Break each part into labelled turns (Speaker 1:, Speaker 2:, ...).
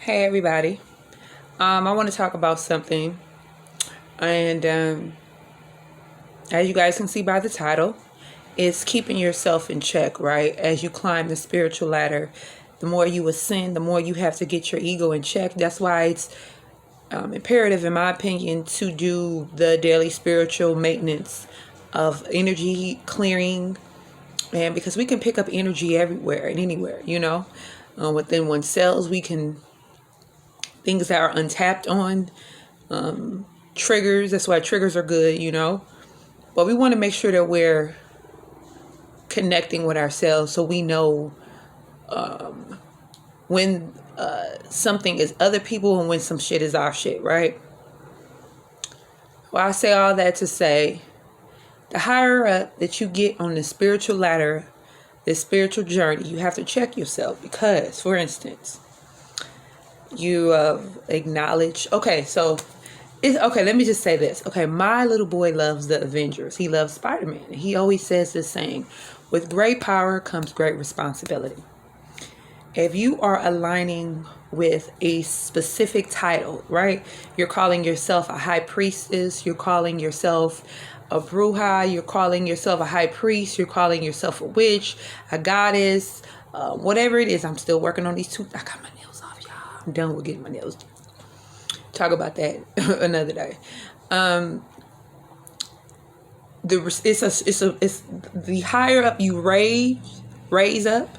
Speaker 1: Hey everybody. I want to talk about something, and as you guys can see by the title, it's keeping yourself in check, right? As you climb the spiritual ladder, the more you ascend, the more you have to get your ego in check. That's why it's imperative, in my opinion, to do the daily spiritual maintenance of energy clearing, and because we can pick up energy everywhere and anywhere, within oneself, we can things that are untapped on triggers. That's why triggers are good. But we want to make sure that we're connecting with ourselves so we know when something is other people and when some shit is our shit, right? Well, I say all that to say the higher up that you get on the spiritual ladder, this spiritual journey, you have to check yourself because, for instance, you acknowledge, let me just say this. Okay, my little boy loves the Avengers. He loves Spider-Man. He always says this saying, with great power comes great responsibility. If you are aligning with a specific title, right? You're calling yourself a high priestess. You're calling yourself a bruja. You're calling yourself a high priest. You're calling yourself a witch, a goddess, whatever it is. I'm still working on these two. I got my nails off, y'all. I'm done with getting my nails done. Talk about that another day. It's the higher up you raise up,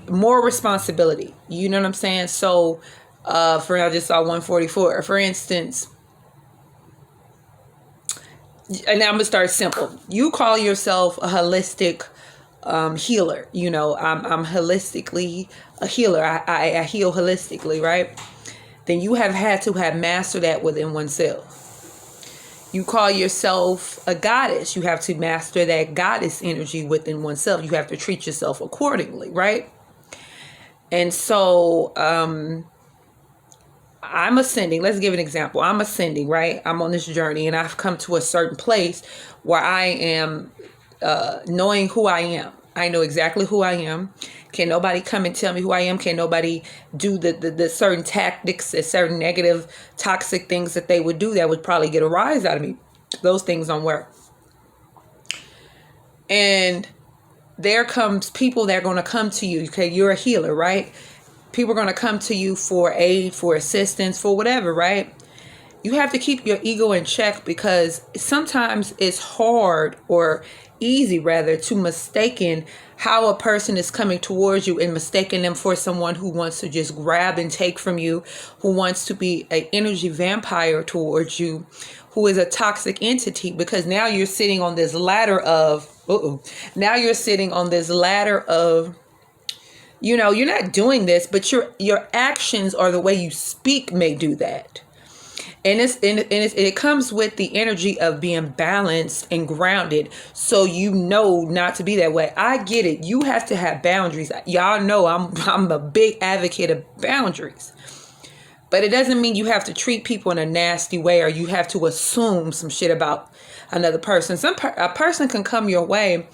Speaker 1: more responsibility. You know what I'm saying? So, I just saw 144. For instance, and I'm gonna start simple. You call yourself a holistic healer. I'm holistically a healer. I heal holistically, right? Then you have had to have mastered that within oneself. You call yourself a goddess. You have to master that goddess energy within oneself. You have to treat yourself accordingly, right? And so I'm ascending. Let's give an example. I'm ascending, right? I'm on this journey and I've come to a certain place where I am knowing who I am. I know exactly who I am. Can nobody come and tell me who I am? Can nobody do the certain tactics, the certain negative, toxic things that they would do that would probably get a rise out of me? Those things don't work. And there comes people that are going to come to you. Okay, you're a healer, right? People are going to come to you for aid, for assistance, for whatever, right? You have to keep your ego in check because sometimes it's hard or easy rather to mistaken how a person is coming towards you and mistaking them for someone who wants to just grab and take from you, who wants to be an energy vampire towards you, who is a toxic entity, because now you're sitting on this ladder of you're not doing this, but your actions or the way you speak may do that. And it comes with the energy of being balanced and grounded, so you know not to be that way. I get it. You have to have boundaries. Y'all know I'm a big advocate of boundaries. But it doesn't mean you have to treat people in a nasty way or you have to assume some shit about another person. A person can come your way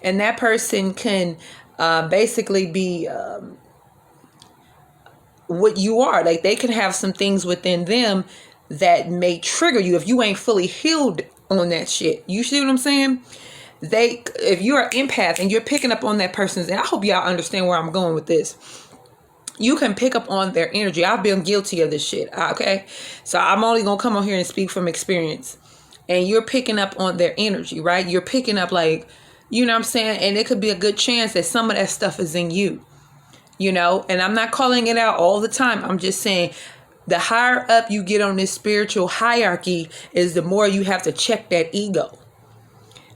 Speaker 1: and that person can basically be what you are. Like, they can have some things within them that may trigger you if you ain't fully healed on that shit. You see what I'm saying? If you're an empath and you're picking up on that person's, and I hope y'all understand where I'm going with this, you can pick up on their energy. I've been guilty of this shit. Okay. So I'm only going to come on here and speak from experience. And you're picking up on their energy, right? You're picking up, like, you know what I'm saying? And it could be a good chance that some of that stuff is in you, and I'm not calling it out all the time. I'm just saying the higher up you get on this spiritual hierarchy is the more you have to check that ego,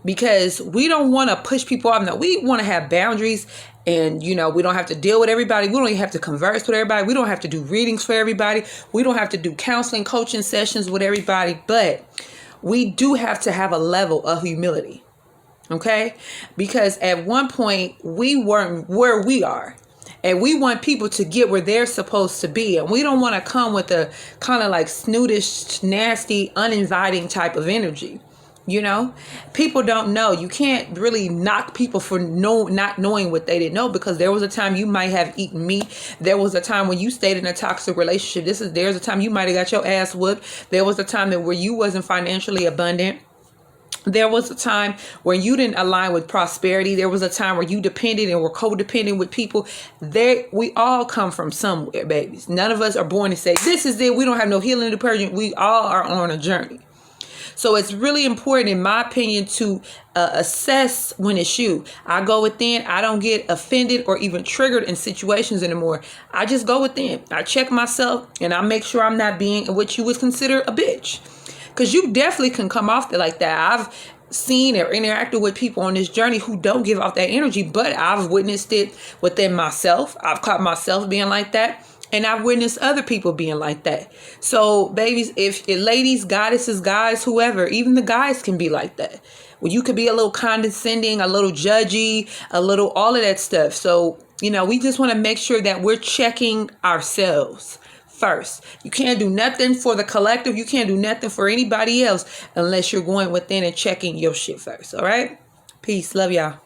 Speaker 1: because we don't want to push people off. No, we want to have boundaries, and we don't have to deal with everybody. We don't even have to converse with everybody. We don't have to do readings for everybody. We don't have to do counseling, coaching sessions with everybody, but we do have to have a level of humility. Okay? Because at one point we weren't where we are. And we want people to get where they're supposed to be. And we don't want to come with a kind of like snootish, nasty, uninviting type of energy. You know, people don't know. You can't really knock people for not knowing what they didn't know, because there was a time you might have eaten meat. There was a time when you stayed in a toxic relationship. There's a time you might have got your ass whooped. There was a time that where you wasn't financially abundant. There was a time where you didn't align with prosperity. There was a time where you depended and were codependent with people. We all come from somewhere, babies. None of us are born and say, this is it. We don't have no healing detergent. We all are on a journey. So it's really important, in my opinion, to assess when it's you. I go within. I don't get offended or even triggered in situations anymore. I just go within. I check myself and I make sure I'm not being what you would consider a bitch. Because you definitely can come off there like that. I've seen or interacted with people on this journey who don't give off that energy, but I've witnessed it within myself. I've caught myself being like that. And I've witnessed other people being like that. So, babies, if ladies, goddesses, guys, whoever, even the guys can be like that. Well, you could be a little condescending, a little judgy, a little all of that stuff. So, we just want to make sure that we're checking ourselves first. You can't do nothing for the collective. You can't do nothing for anybody else unless you're going within and checking your shit first. All right? Peace. Love y'all.